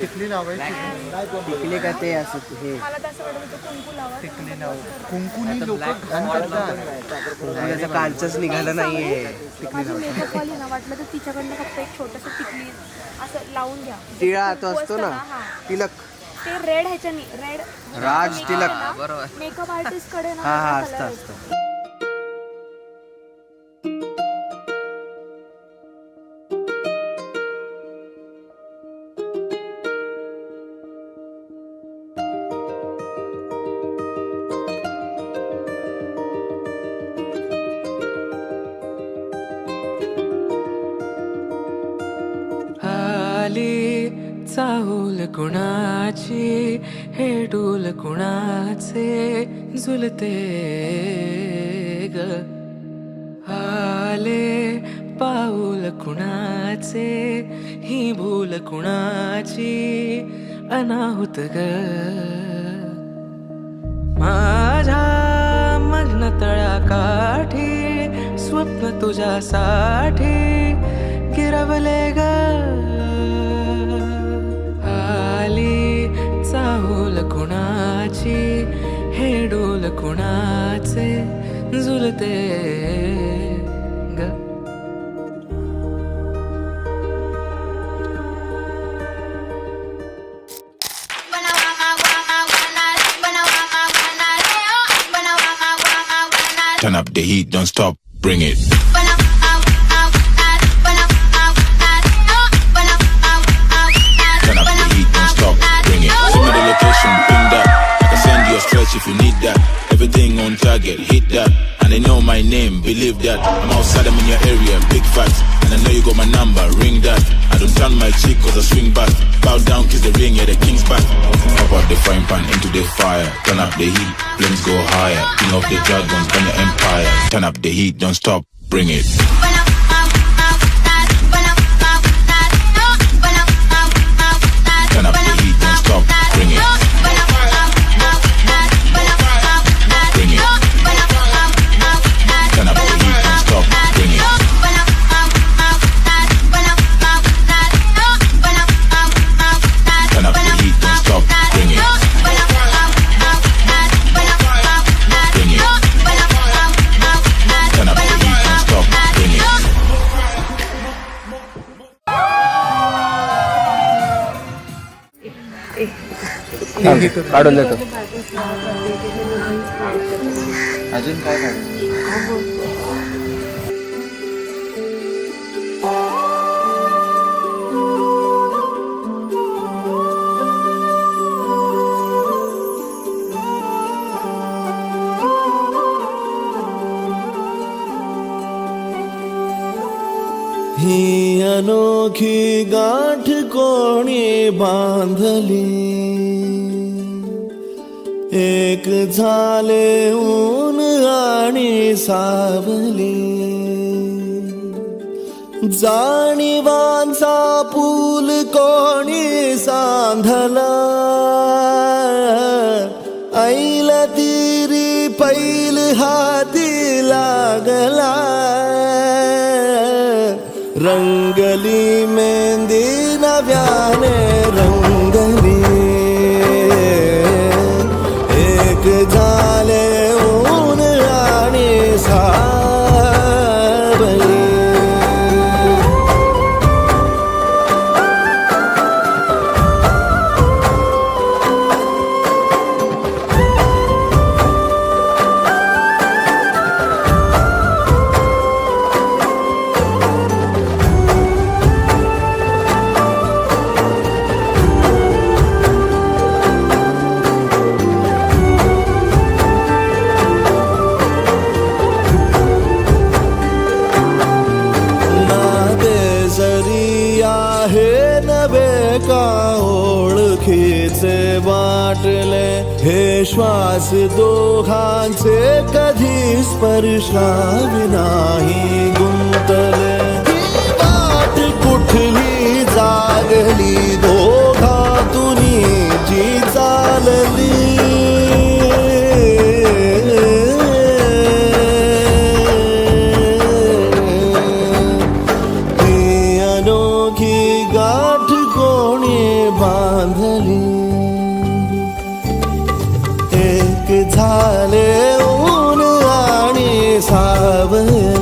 टिकली लावायची टिकले का ते असं हे मला तसं वाटत होतं कुंकू लावा. टिकली लाव कुंकुनी लोक घाण करतात. त्याचं कालचंच निघालं नाहीये. माझी मेकअप वाली ना वाटलं तर तिच्याकडनं फक्त एक छोटंसं टिकली असं लावून घ्या. टिळा तो कुंकू असतो असतं ना हा. तिलक ते red ह्याच्यानी red Raj Tilak makeup artist कडे ना हा हा हा असतं color असतं. चाहूल कुणाची हे डोल कुणाचे झुलते ग आले पाऊल कुणाचे ही भूल कुणाची अनाहुत ग माझ्या मग्न तळाकाठी स्वप्न तुझ्यासाठी गिरवले ग चाहूल कुणाची हे डोल कुणाचे झुलते ग Turn up the heat, don't stop, bring it. Turn up the heat, don't stop, bring it. Send me the location, ping that. I can send you a stretch if you need that. Everything on target, hit that. And they know my name, believe that. I'm outside, I'm in your area, big facts. And I know you got my number, ring that. I don't turn my cheek cause I swing back. Bow down, kiss the ring, yeah, the king's back. Pop out the frying pan into the fire. Turn up the heat, flames go higher. King of the dragons, burn your empire. Turn up the heat, don't stop, bring it. Turn up the heat, don't stop, bring it. Bring it. Turn up the heat, don't stop, bring it. Turn up the heat, don't stop, bring it. Bring it. Turn up the heat, don't stop, bring it. काढून देतो. अजून काय काढू? ही अनोखी गाठ कोणी बांधली एक झाले ऊन आणि सावली जाणीवांचा पूल कोणी सांधला ऐल तिरी पैल हाती लागला रंगली मेहंदी नव्याने रंगली एक झाले ऊन आणि सावली वाटले हे श्वास दोघांचे कधी स्पर्शावी नाही गुंतले वाट कुठली जागली दोघातून जी चालली ही अनोखी गाठ कोणी बांधली एक झाले ऊन आणि सावली